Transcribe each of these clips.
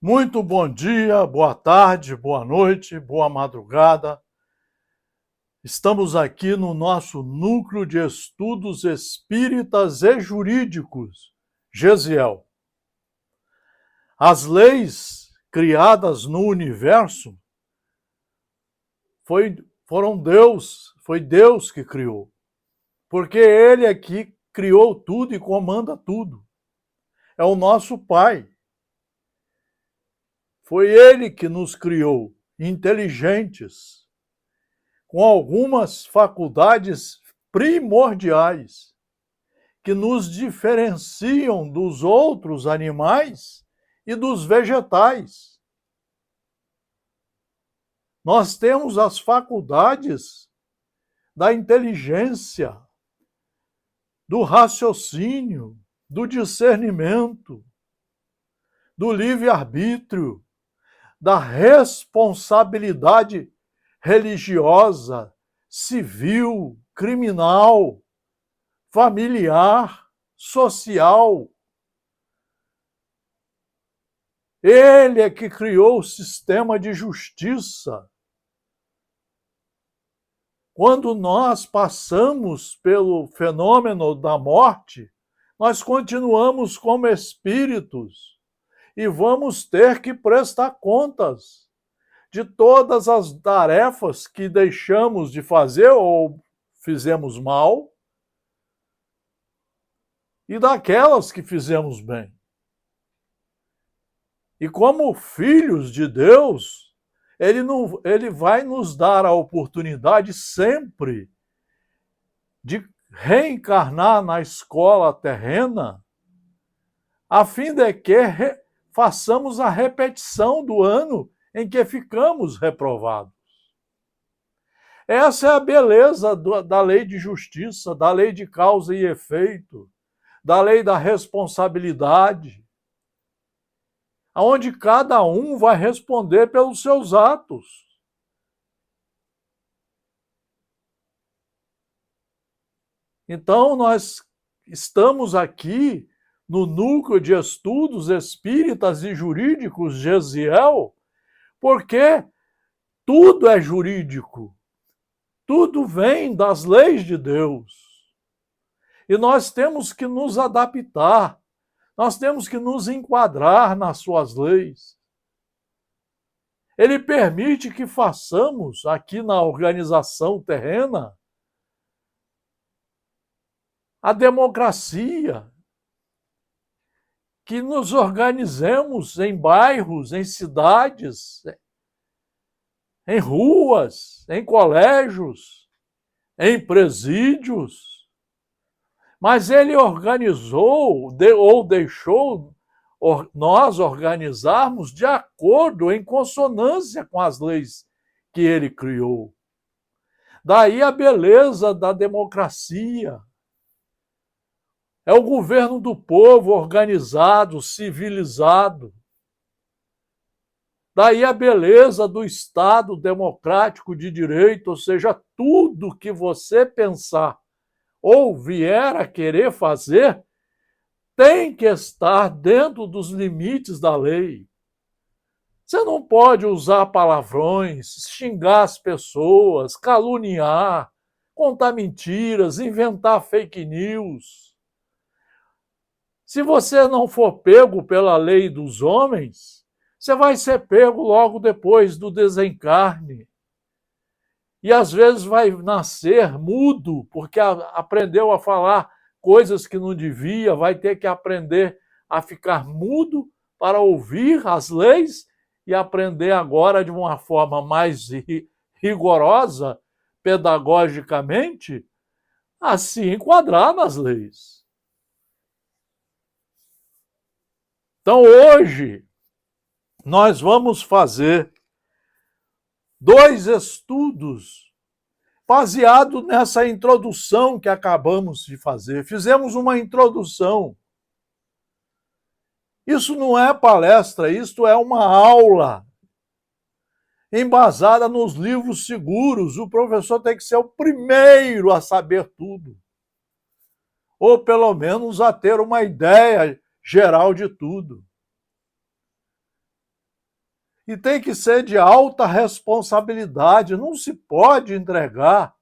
Muito bom dia, boa tarde, boa noite, boa madrugada. Estamos aqui no nosso Núcleo de Estudos Espíritas e Jurídicos, GESIEL. As leis criadas no universo foi Deus que criou, porque Ele é que criou tudo e comanda tudo. É o nosso Pai. Foi Ele que nos criou, inteligentes, com algumas faculdades primordiais que nos diferenciam dos outros animais e dos vegetais. Nós temos as faculdades da inteligência, do raciocínio, do discernimento, do livre-arbítrio, da responsabilidade religiosa, civil, criminal, familiar, social. Ele é que criou o sistema de justiça. Quando nós passamos pelo fenômeno da morte, nós continuamos como espíritos e vamos ter que prestar contas de todas as tarefas que deixamos de fazer ou fizemos mal e daquelas que fizemos bem. E como filhos de Deus, ele vai nos dar a oportunidade sempre de reencarnar na escola terrena, a fim de que façamos a repetição do ano em que ficamos reprovados. Essa é a beleza da lei de justiça, da lei de causa e efeito, da lei da responsabilidade, onde cada um vai responder pelos seus atos. Então, nós estamos aqui no Núcleo de Estudos Espíritas e Jurídicos GESIEL, porque tudo é jurídico, tudo vem das leis de Deus. E nós temos que nos adaptar, nós temos que nos enquadrar nas suas leis. Ele permite que façamos aqui na organização terrena a democracia, que nos organizemos em bairros, em cidades, em ruas, em colégios, em presídios. Mas ele organizou ou deixou nós organizarmos de acordo, em consonância com as leis que ele criou. Daí a beleza da democracia. É o governo do povo organizado, civilizado. Daí a beleza do Estado democrático de direito, ou seja, tudo que você pensar ou vier a querer fazer tem que estar dentro dos limites da lei. Você não pode usar palavrões, xingar as pessoas, caluniar, contar mentiras, inventar fake news. Se você não for pego pela lei dos homens, você vai ser pego logo depois do desencarne. E às vezes vai nascer mudo, porque aprendeu a falar coisas que não devia, vai ter que aprender a ficar mudo para ouvir as leis e aprender agora de uma forma mais rigorosa, pedagogicamente, a se enquadrar nas leis. Então, hoje, nós vamos fazer 2 estudos baseado nessa introdução que acabamos de fazer. Fizemos uma introdução. Isso não é palestra, isto é uma aula embasada nos livros seguros. O professor tem que ser o primeiro a saber tudo, ou pelo menos a ter uma ideia geral de tudo. E tem que ser de alta responsabilidade, não se pode entregar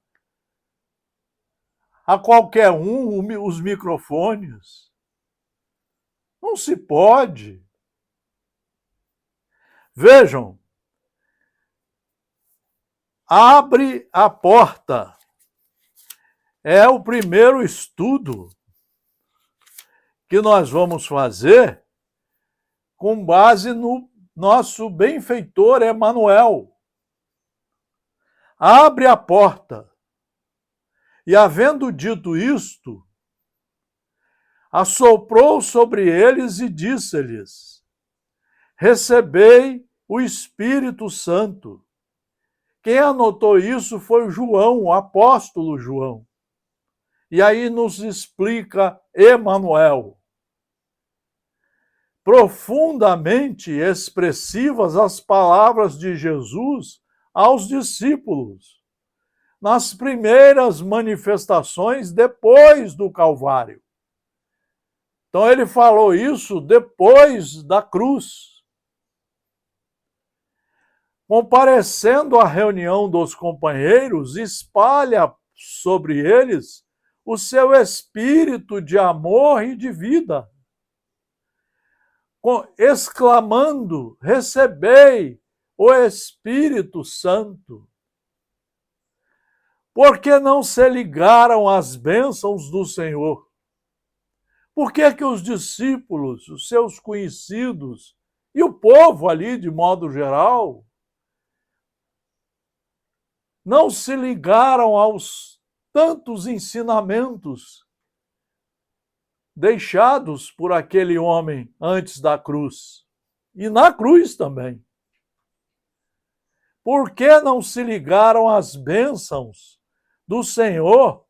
a qualquer um os microfones. Não se pode. Vejam, abre a porta. É o primeiro estudo que nós vamos fazer com base no nosso benfeitor Emanuel. Abre a porta. E havendo dito isto, assoprou sobre eles e disse-lhes: recebei o Espírito Santo. Quem anotou isso foi João, o apóstolo João. E aí nos explica Emanuel. Profundamente expressivas as palavras de Jesus aos discípulos, nas primeiras manifestações depois do Calvário. Então ele falou isso depois da cruz. Comparecendo à reunião dos companheiros, espalha sobre eles o seu espírito de amor e de vida, exclamando: recebei o Espírito Santo. Por que não se ligaram às bênçãos do Senhor? Por que que os discípulos, os seus conhecidos e o povo ali, de modo geral, não se ligaram aos tantos ensinamentos deixados por aquele homem antes da cruz? E na cruz também. Por que não se ligaram às bênçãos do Senhor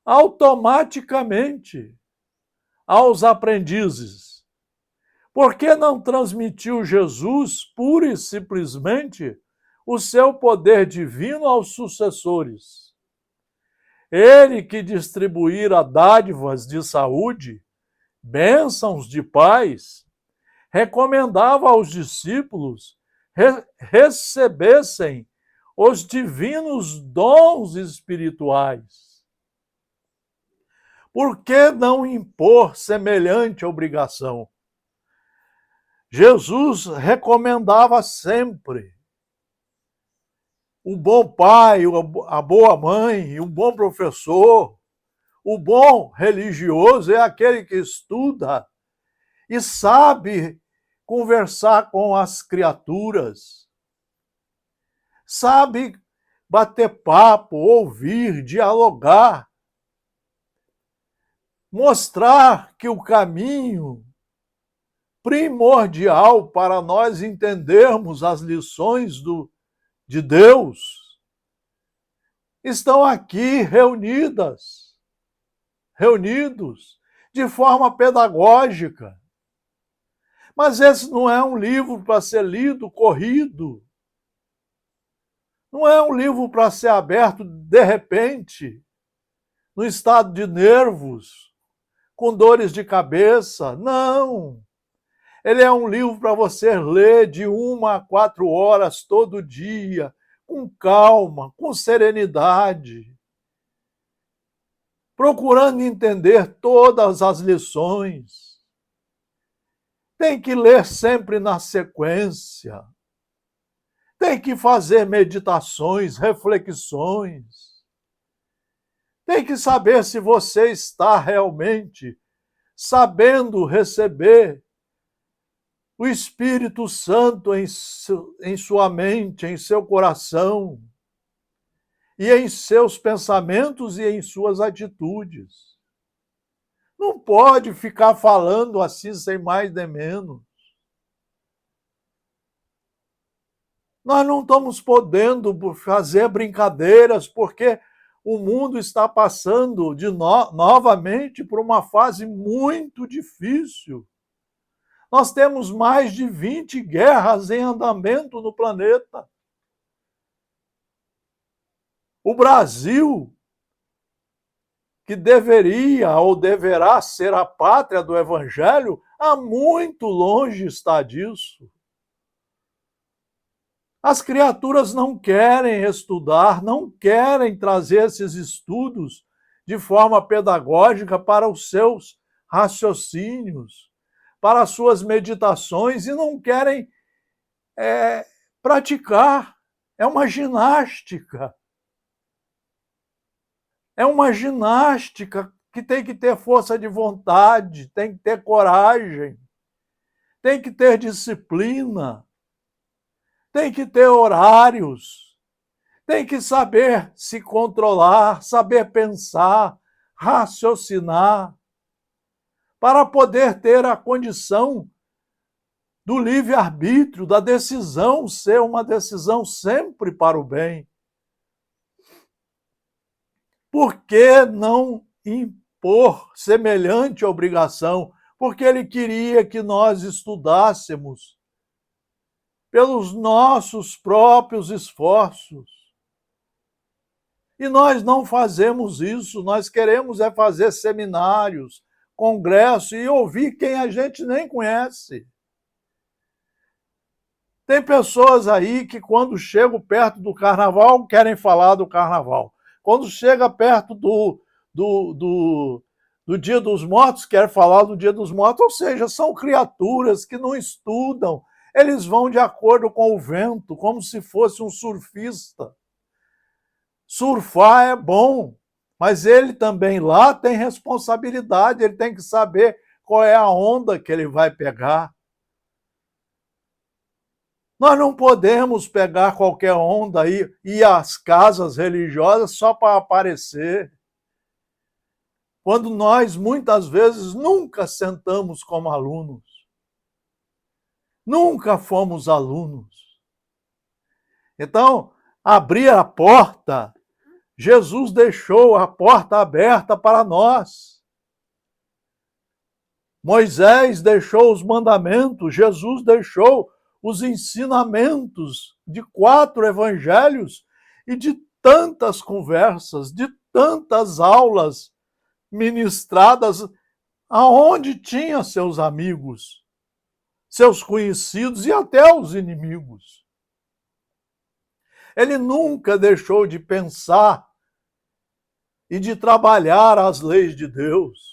automaticamente aos aprendizes? Por que não transmitiu Jesus pura e simplesmente o seu poder divino aos sucessores? Ele que distribuíra dádivas de saúde, bênçãos de paz, recomendava aos discípulos recebessem os divinos dons espirituais. Por que não impor semelhante obrigação? Jesus recomendava sempre o bom pai, a boa mãe, o bom professor. O bom religioso é aquele que estuda e sabe conversar com as criaturas, sabe bater papo, ouvir, dialogar, mostrar que o caminho primordial para nós entendermos as lições de Deus estão aqui reunidos de forma pedagógica. Mas esse não é um livro para ser lido corrido. Não é um livro para ser aberto de repente, no estado de nervos, com dores de cabeça. Não! Ele é um livro para você ler de 1 a 4 horas todo dia, com calma, com serenidade, procurando entender todas as lições. Tem que ler sempre na sequência. Tem que fazer meditações, reflexões. Tem que saber se você está realmente sabendo receber o Espírito Santo em sua mente, em seu coração, e em seus pensamentos e em suas atitudes. Não pode ficar falando assim sem mais nem menos. Nós não estamos podendo fazer brincadeiras porque o mundo está passando novamente por uma fase muito difícil. Nós temos mais de 20 guerras em andamento no planeta. O Brasil, que deveria ou deverá ser a pátria do Evangelho, há muito longe está disso. As criaturas não querem estudar, não querem trazer esses estudos de forma pedagógica para os seus raciocínios, para as suas meditações, e não querem praticar. É uma ginástica. É uma ginástica que tem que ter força de vontade, tem que ter coragem, tem que ter disciplina, tem que ter horários, tem que saber se controlar, saber pensar, raciocinar, para poder ter a condição do livre-arbítrio, da decisão ser uma decisão sempre para o bem. Por que não impor semelhante obrigação? Porque ele queria que nós estudássemos pelos nossos próprios esforços. E nós não fazemos isso, nós queremos é fazer seminários, congressos e ouvir quem a gente nem conhece. Tem pessoas aí que quando chegam perto do carnaval querem falar do carnaval. Quando chega perto do Dia dos Mortos, querem falar do Dia dos Mortos. Ou seja, são criaturas que não estudam. Eles vão de acordo com o vento, como se fosse um surfista. Surfar é bom, mas ele também lá tem responsabilidade, ele tem que saber qual é a onda que ele vai pegar. Nós não podemos pegar qualquer onda aí e ir às casas religiosas só para aparecer. Quando nós, muitas vezes, nunca sentamos como alunos. Nunca fomos alunos. Então, abrir a porta, Jesus deixou a porta aberta para nós. Moisés deixou os mandamentos, Jesus deixou os ensinamentos de 4 evangelhos e de tantas conversas, de tantas aulas ministradas aonde tinha seus amigos, seus conhecidos e até os inimigos. Ele nunca deixou de pensar e de trabalhar as leis de Deus.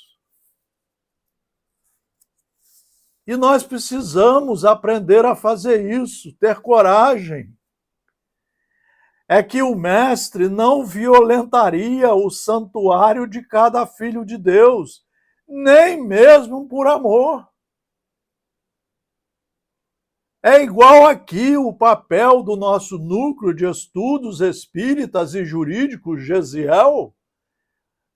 E nós precisamos aprender a fazer isso, ter coragem. É que o mestre não violentaria o santuário de cada filho de Deus, nem mesmo por amor. É igual aqui o papel do nosso núcleo de estudos espíritas e jurídicos, GESIEL.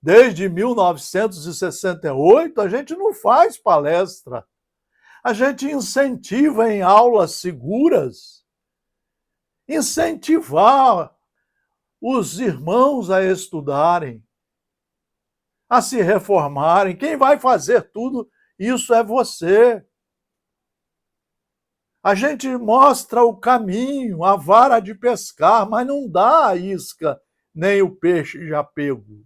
Desde 1968, a gente não faz palestra. A gente incentiva em aulas seguras, incentivar os irmãos a estudarem, a se reformarem. Quem vai fazer tudo isso é você. A gente mostra o caminho, a vara de pescar, mas não dá a isca nem o peixe já pego.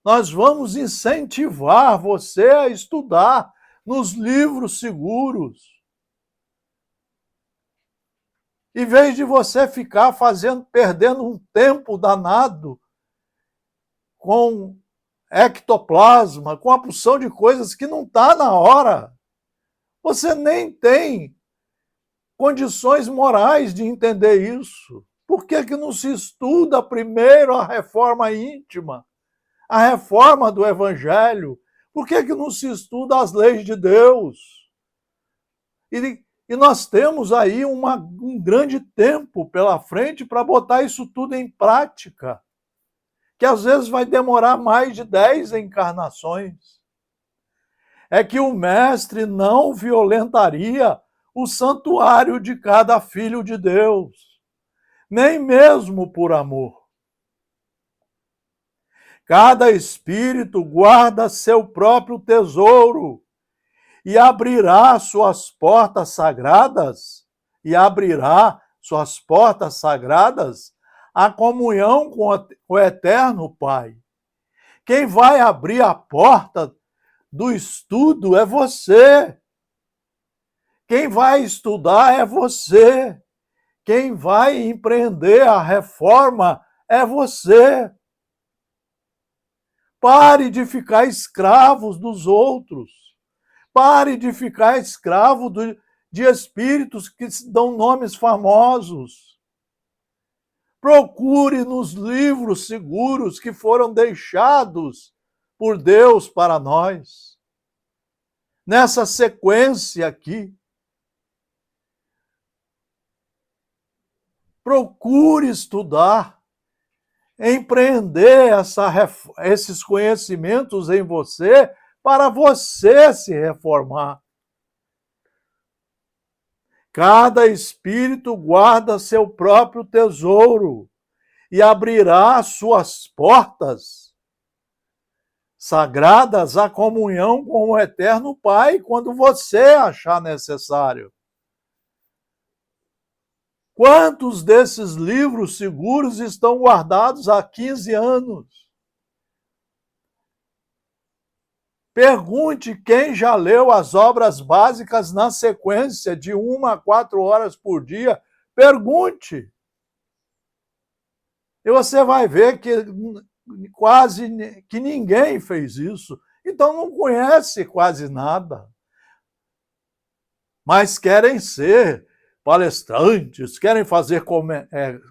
Nós vamos incentivar você a estudar nos livros seguros. Em vez de você ficar perdendo um tempo danado com ectoplasma, com a porção de coisas que não está na hora. Você nem tem condições morais de entender isso. Por que não se estuda primeiro a reforma íntima, a reforma do Evangelho? Por que não se estuda as leis de Deus? E nós temos aí um grande tempo pela frente para botar isso tudo em prática, que às vezes vai demorar mais de 10 encarnações. É que o mestre não violentaria o santuário de cada filho de Deus, nem mesmo por amor. Cada espírito guarda seu próprio tesouro e abrirá suas portas sagradas, a comunhão com o Eterno Pai. Quem vai abrir a porta do estudo é você. Quem vai estudar é você. Quem vai empreender a reforma é você. Pare de ficar escravos dos outros. Pare de ficar escravo de espíritos que dão nomes famosos. Procure nos livros seguros que foram deixados por Deus para nós. Nessa sequência aqui. Procure estudar, empreender esses conhecimentos em você para você se reformar. Cada espírito guarda seu próprio tesouro e abrirá suas portas sagradas à comunhão com o Eterno Pai quando você achar necessário. Quantos desses livros seguros estão guardados há 15 anos? Pergunte quem já leu as obras básicas na sequência de 1 a 4 horas por dia. Pergunte. E você vai ver que quase que ninguém fez isso. Então não conhece quase nada. Mas querem ser palestrantes, querem fazer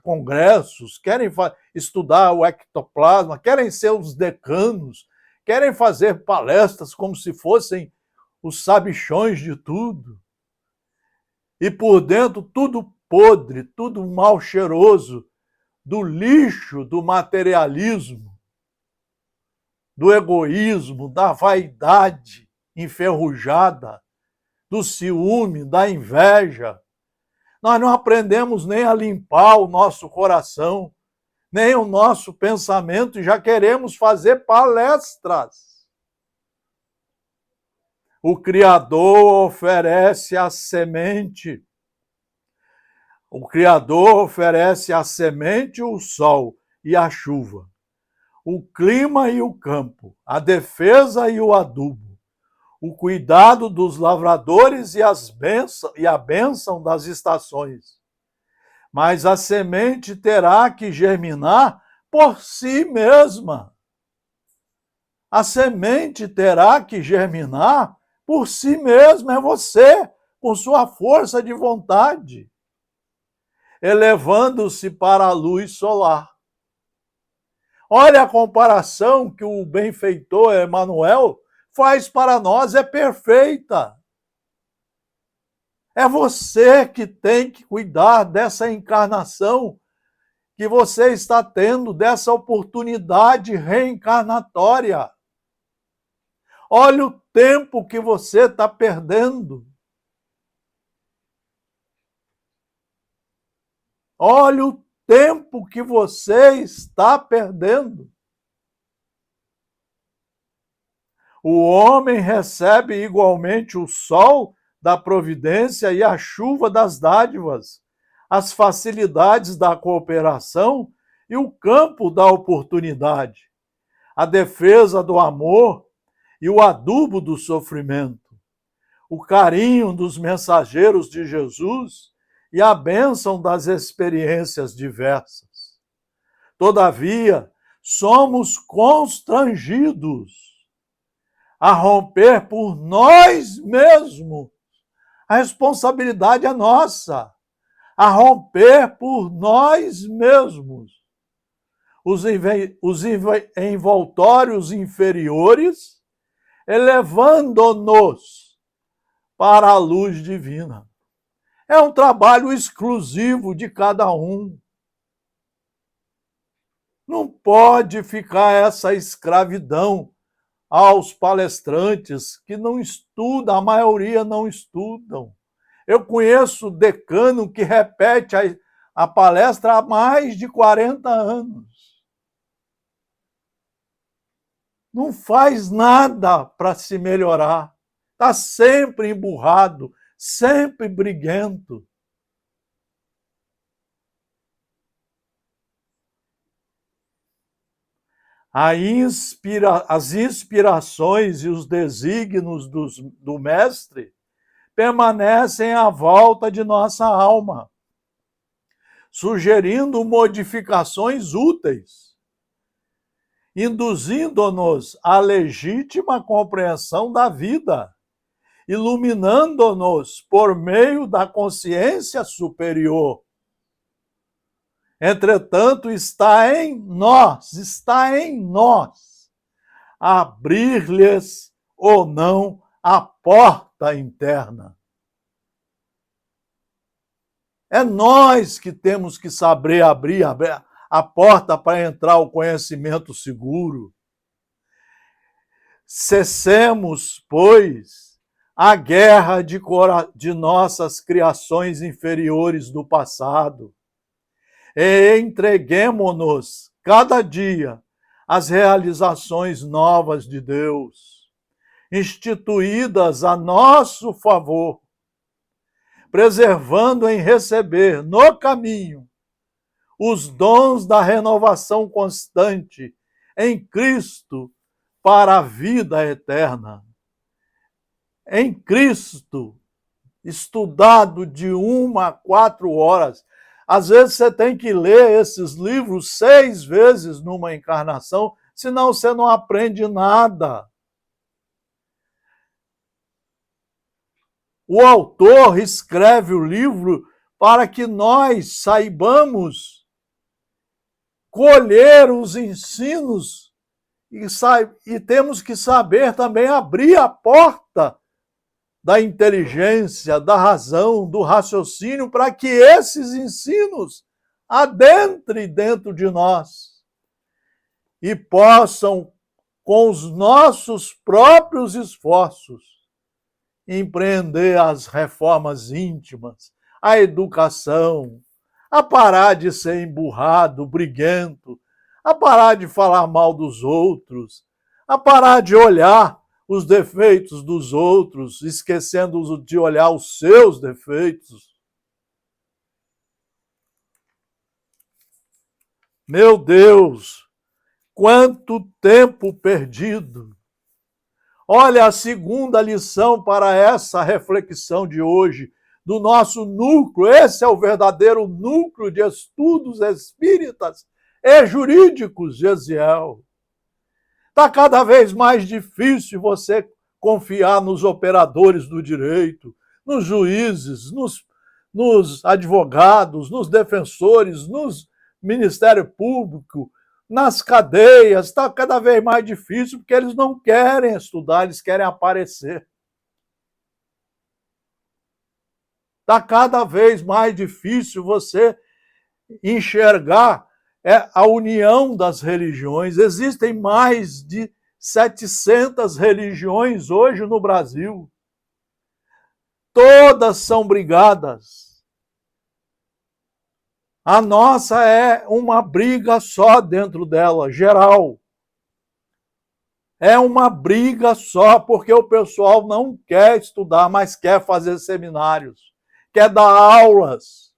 congressos, querem estudar o ectoplasma, querem ser os decanos, querem fazer palestras como se fossem os sabichões de tudo. E por dentro tudo podre, tudo mal cheiroso, do lixo, do materialismo, do egoísmo, da vaidade enferrujada, do ciúme, da inveja. Nós não aprendemos nem a limpar o nosso coração, nem o nosso pensamento, e já queremos fazer palestras. O Criador oferece a semente. O Criador oferece a semente, o sol e a chuva, o clima e o campo, a defesa e o adubo, o cuidado dos lavradores e a bênção das estações. Mas a semente terá que germinar por si mesma. A semente terá que germinar por si mesma, é você, com sua força de vontade, elevando-se para a luz solar. Olha a comparação que o benfeitor Emmanuel faz para nós, é perfeita. É você que tem que cuidar dessa encarnação que você está tendo, dessa oportunidade reencarnatória. Olha o tempo que você está perdendo. Olha o tempo que você está perdendo. O homem recebe igualmente o sol da providência e a chuva das dádivas, as facilidades da cooperação e o campo da oportunidade, a defesa do amor e o adubo do sofrimento, o carinho dos mensageiros de Jesus e a bênção das experiências diversas. Todavia, somos constrangidos a romper por nós mesmos. A responsabilidade é nossa. A romper por nós mesmos os envoltórios inferiores, elevando-nos para a luz divina. É um trabalho exclusivo de cada um. Não pode ficar essa escravidão aos palestrantes que não estudam, a maioria não estudam. Eu conheço decano que repete a palestra há mais de 40 anos. Não faz nada para se melhorar. Está sempre emburrado, sempre briguento. As inspirações e os desígnios do mestre permanecem à volta de nossa alma, sugerindo modificações úteis, induzindo-nos à legítima compreensão da vida, iluminando-nos por meio da consciência superior. Entretanto, está em nós, abrir-lhes ou não a porta interna. É nós que temos que saber abrir a porta para entrar o conhecimento seguro. Cessemos, pois, a guerra de nossas criações inferiores do passado e entreguemo-nos cada dia às realizações novas de Deus, instituídas a nosso favor, preservando em receber no caminho os dons da renovação constante em Cristo para a vida eterna. Em Cristo, estudado de 1 a 4 horas. Às vezes você tem que ler esses livros 6 vezes numa encarnação, senão você não aprende nada. O autor escreve o livro para que nós saibamos colher os ensinos e temos que saber também abrir a porta da inteligência, da razão, do raciocínio, para que esses ensinos adentrem dentro de nós e possam, com os nossos próprios esforços, empreender as reformas íntimas, a educação, a parar de ser emburrado, briguento, a parar de falar mal dos outros, a parar de olhar os defeitos dos outros, esquecendo de olhar os seus defeitos. Meu Deus, quanto tempo perdido! Olha a segunda lição para essa reflexão de hoje, do nosso núcleo. Esse é o verdadeiro núcleo de estudos espíritas e jurídicos, Gesiel. Está cada vez mais difícil você confiar nos operadores do direito, nos juízes, nos advogados, nos defensores, nos Ministério Público, nas cadeias. Está cada vez mais difícil porque eles não querem estudar, eles querem aparecer. Está cada vez mais difícil você enxergar a união das religiões. Existem mais de 700 religiões hoje no Brasil. Todas são brigadas. A nossa é uma briga só dentro dela, geral. É uma briga só, porque o pessoal não quer estudar, mas quer fazer seminários, quer dar aulas.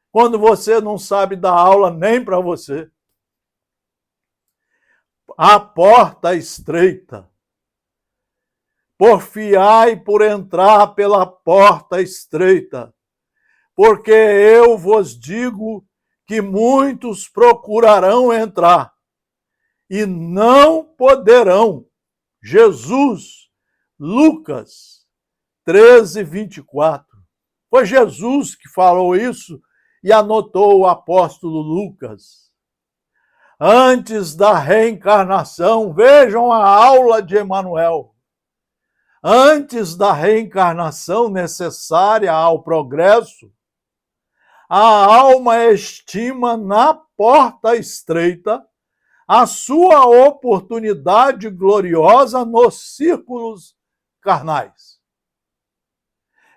Quando você não sabe dar aula nem para você. A porta estreita. Porfiai por entrar pela porta estreita, porque eu vos digo que muitos procurarão entrar e não poderão. Jesus, Lucas 13, 24. Foi Jesus que falou isso e anotou o apóstolo Lucas. Antes da reencarnação, vejam a aula de Emmanuel. Antes da reencarnação necessária ao progresso, a alma estima na porta estreita a sua oportunidade gloriosa nos círculos carnais.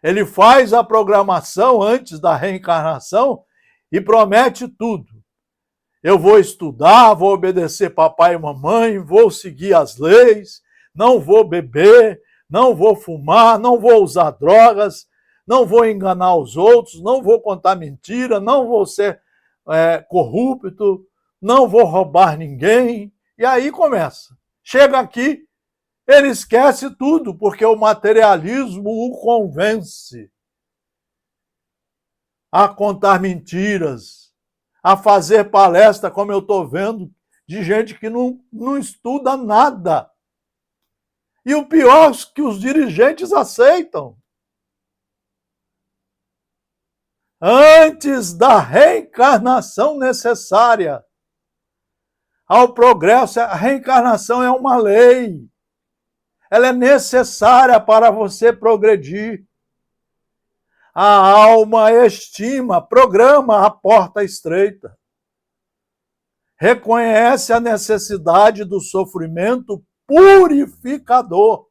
Ele faz a programação antes da reencarnação e promete tudo. Eu vou estudar, vou obedecer papai e mamãe, vou seguir as leis, não vou beber, não vou fumar, não vou usar drogas, não vou enganar os outros, não vou contar mentira, não vou ser corrupto, não vou roubar ninguém. E aí começa. Chega aqui, Ele esquece tudo, porque o materialismo o convence a contar mentiras, a fazer palestra, como eu estou vendo, de gente que não estuda nada. E o pior é que os dirigentes aceitam. Antes da reencarnação necessária ao progresso, a reencarnação é uma lei. Ela é necessária para você progredir. A alma estima, programa a porta estreita. Reconhece a necessidade do sofrimento purificador.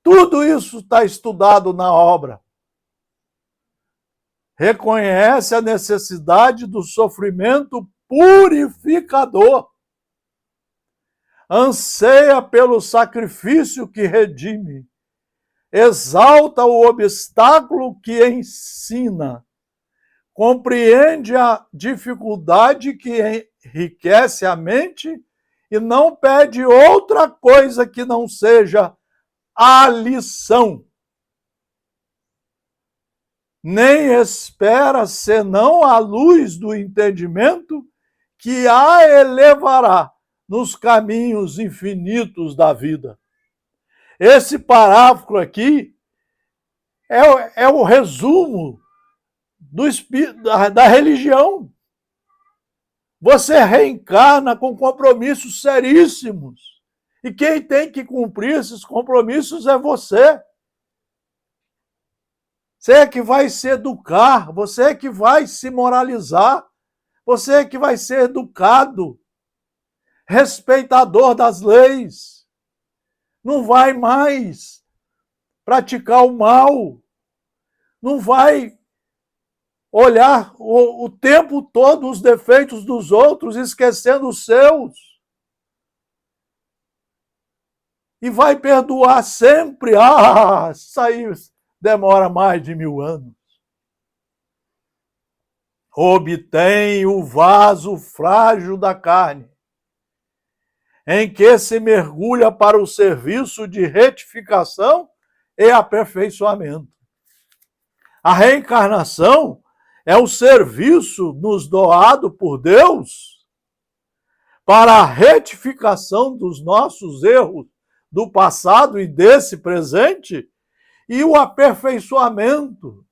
Tudo isso está estudado na obra. Reconhece a necessidade do sofrimento purificador. Anseia pelo sacrifício que redime. Exalta o obstáculo que ensina. Compreende a dificuldade que enriquece a mente e não pede outra coisa que não seja a lição. Nem espera senão a luz do entendimento que a elevará nos caminhos infinitos da vida. Esse parágrafo aqui é o resumo da religião. Você reencarna com compromissos seríssimos. E quem tem que cumprir esses compromissos é você. Você é que vai se educar, você é que vai se moralizar, você é que vai ser educado, respeitador das leis. Não vai mais praticar o mal. Não vai olhar o tempo todo os defeitos dos outros, esquecendo os seus. E vai perdoar sempre. Isso aí demora mais de 1000 anos. Obtém o vaso frágil da carne, em que se mergulha para o serviço de retificação e aperfeiçoamento. A reencarnação é o serviço nos doado por Deus para a retificação dos nossos erros do passado e desse presente e o aperfeiçoamento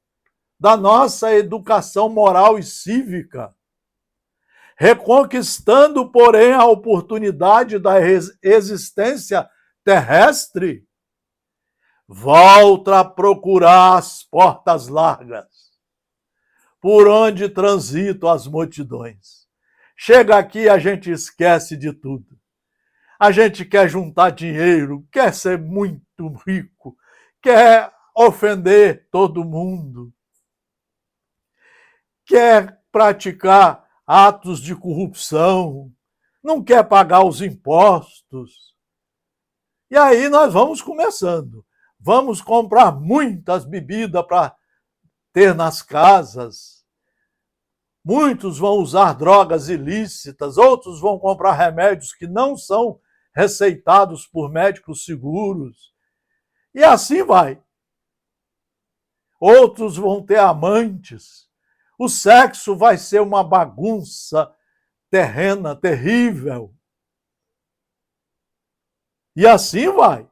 da nossa educação moral e cívica, reconquistando, porém, a oportunidade da existência terrestre. Volta a procurar as portas largas, por onde transitam as multidões. Chega aqui, a gente esquece de tudo. A gente quer juntar dinheiro, quer ser muito rico, quer ofender todo mundo, quer praticar atos de corrupção, não quer pagar os impostos. E aí nós vamos começando. Vamos comprar muitas bebidas para ter nas casas. Muitos vão usar drogas ilícitas, outros vão comprar remédios que não são receitados por médicos seguros. E assim vai. Outros vão ter amantes. O sexo vai ser uma bagunça terrena, terrível. E assim vai.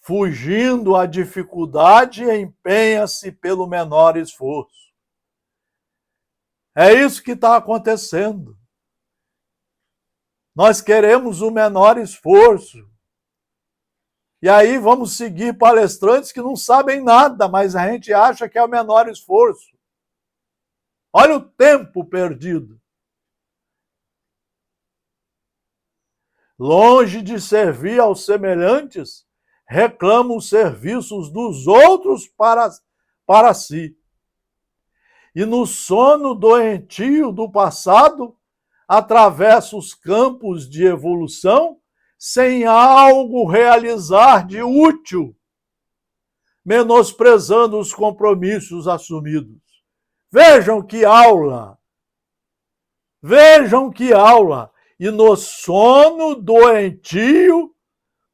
Fugindo à dificuldade, empenha-se pelo menor esforço. É isso que está acontecendo. Nós queremos o menor esforço. E aí vamos seguir palestrantes que não sabem nada, mas a gente acha que é o menor esforço. Olha o tempo perdido. Longe de servir aos semelhantes, reclamam os serviços dos outros para si. E no sono doentio do passado, atravessa os campos de evolução, sem algo realizar de útil, menosprezando os compromissos assumidos. Vejam que aula! Vejam que aula! e no sono doentio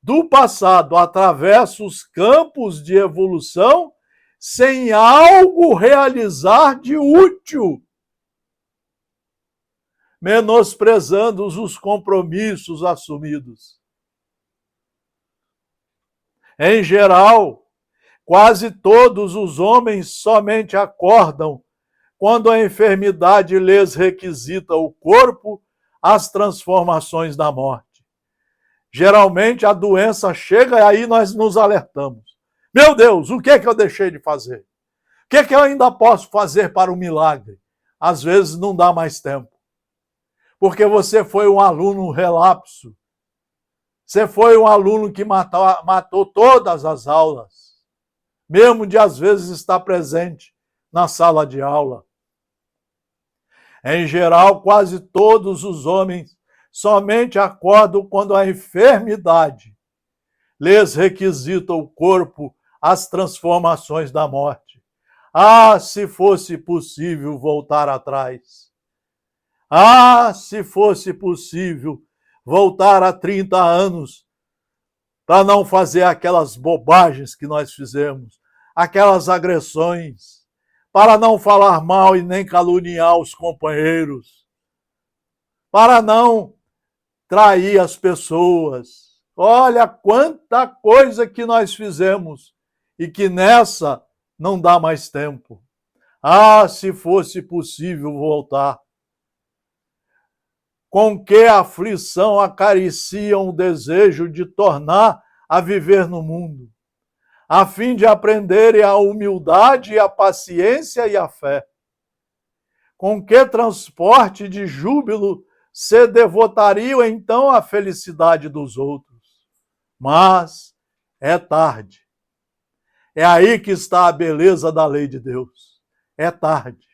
do passado atravessa os campos de evolução sem algo realizar de útil, menosprezando os compromissos assumidos. Em geral, quase todos os homens somente acordam quando a enfermidade lhes requisita o corpo, as transformações da morte. Geralmente a doença chega e aí nós nos alertamos. Meu Deus, o que é que eu deixei de fazer? O que é que eu ainda posso fazer para o milagre? Às vezes não dá mais tempo. Porque você foi um aluno relapso. Você foi um aluno que matou todas as aulas. Mesmo de às vezes estar presente na sala de aula. Em geral, quase todos os homens somente acordam quando a enfermidade lhes requisita o corpo, as transformações da morte. Ah, se fosse possível voltar atrás. Ah, se fosse possível voltar a 30 anos para não fazer aquelas bobagens que nós fizemos, aquelas agressões, para não falar mal e nem caluniar os companheiros, para não trair as pessoas. Olha quanta coisa que nós fizemos e que nessa não dá mais tempo. Ah, se fosse possível voltar. Com que aflição acariciam o desejo de tornar a viver no mundo, a fim de aprenderem a humildade, a paciência e a fé. Com que transporte de júbilo se devotariam então à felicidade dos outros. Mas é tarde. É aí que está a beleza da lei de Deus. É tarde.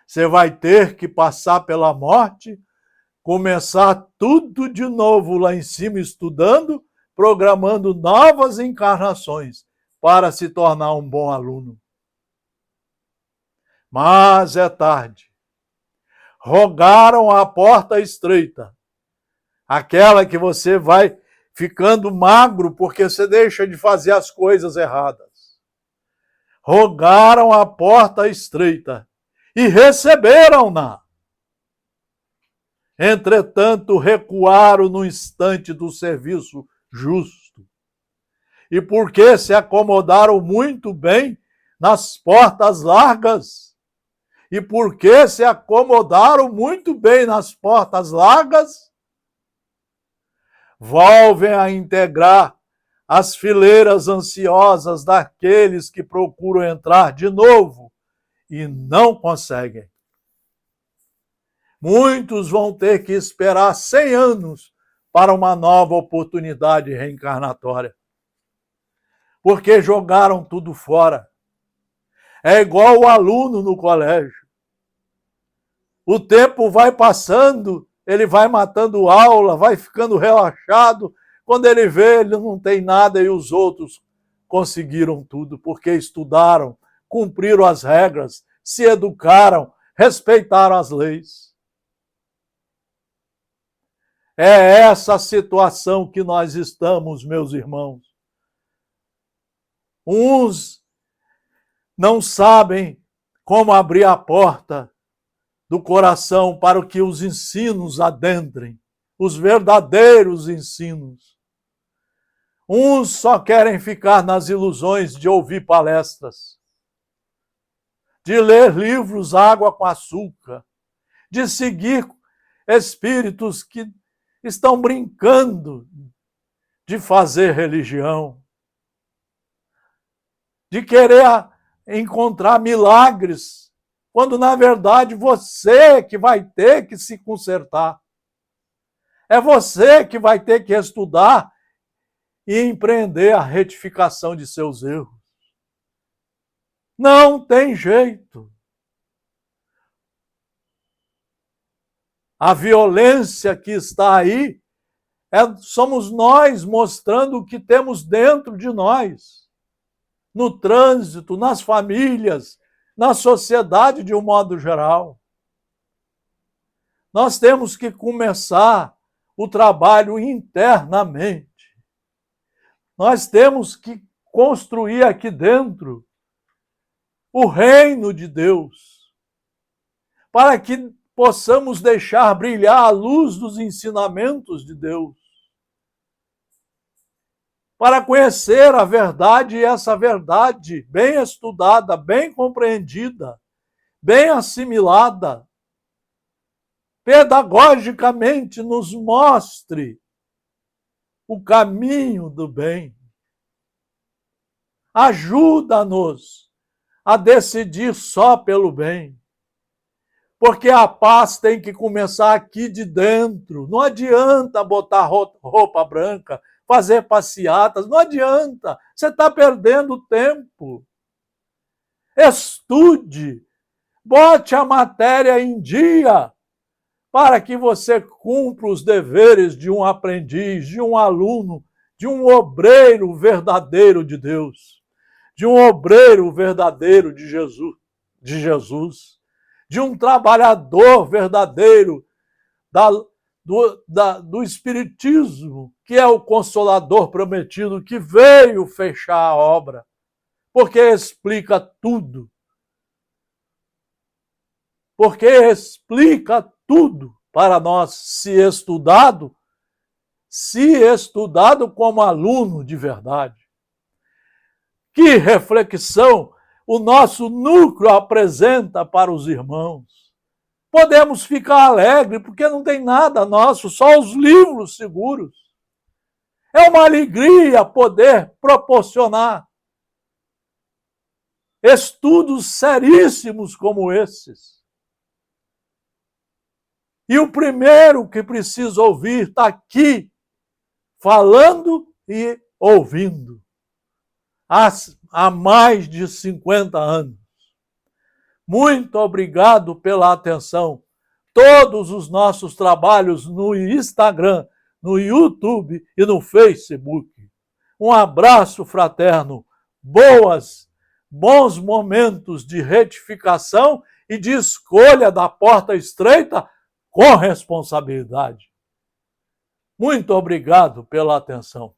Você vai ter que passar pela morte, começar tudo de novo lá em cima, estudando, programando novas encarnações para se tornar um bom aluno. Mas é tarde. Rogaram a porta estreita, aquela que você vai ficando magro porque você deixa de fazer as coisas erradas. Rogaram a porta estreita e receberam-na. Entretanto, recuaram no instante do serviço justo. E porque se acomodaram muito bem nas portas largas, e porque se acomodaram muito bem nas portas largas, volvem a integrar as fileiras ansiosas daqueles que procuram entrar de novo e não conseguem. Muitos vão ter que esperar 100 anos para uma nova oportunidade reencarnatória. Porque jogaram tudo fora. É igual o aluno no colégio. O tempo vai passando, ele vai matando aula, vai ficando relaxado. Quando ele vê, ele não tem nada e os outros conseguiram tudo, porque estudaram, cumpriram as regras, se educaram, respeitaram as leis. É essa situação que nós estamos, meus irmãos. Uns não sabem como abrir a porta do coração para que os ensinos adentrem, os verdadeiros ensinos. Uns só querem ficar nas ilusões de ouvir palestras, de ler livros água com açúcar, de seguir espíritos que estão brincando de fazer religião, de querer encontrar milagres, quando na verdade você que vai ter que se consertar. É você que vai ter que estudar e empreender a retificação de seus erros. Não tem jeito. A violência que está aí somos nós mostrando o que temos dentro de nós. No trânsito, nas famílias, na sociedade de um modo geral. Nós temos que começar o trabalho internamente. Nós temos que construir aqui dentro o reino de Deus, para que possamos deixar brilhar a luz dos ensinamentos de Deus, para conhecer a verdade, e essa verdade bem estudada, bem compreendida, bem assimilada, pedagogicamente nos mostre o caminho do bem. Ajuda-nos a decidir só pelo bem, porque a paz tem que começar aqui de dentro. Não adianta botar roupa branca, fazer passeatas, não adianta, você está perdendo tempo. Estude, bote a matéria em dia, para que você cumpra os deveres de um aprendiz, de um aluno, de um obreiro verdadeiro de Deus, de um obreiro verdadeiro de Jesus, de um trabalhador verdadeiro do Espiritismo, que é o Consolador prometido, que veio fechar a obra, porque explica tudo. Porque explica tudo para nós, se estudado como aluno de verdade. Que reflexão o nosso núcleo apresenta para os irmãos. Podemos ficar alegres, porque não tem nada nosso, só os livros seguros. É uma alegria poder proporcionar estudos seríssimos como esses. E o primeiro que precisa ouvir está aqui, falando e ouvindo, há mais de 50 anos. Muito obrigado pela atenção. Todos os nossos trabalhos no Instagram, no YouTube e no Facebook. Um abraço fraterno, bons momentos de retificação e de escolha da porta estreita com responsabilidade. Muito obrigado pela atenção.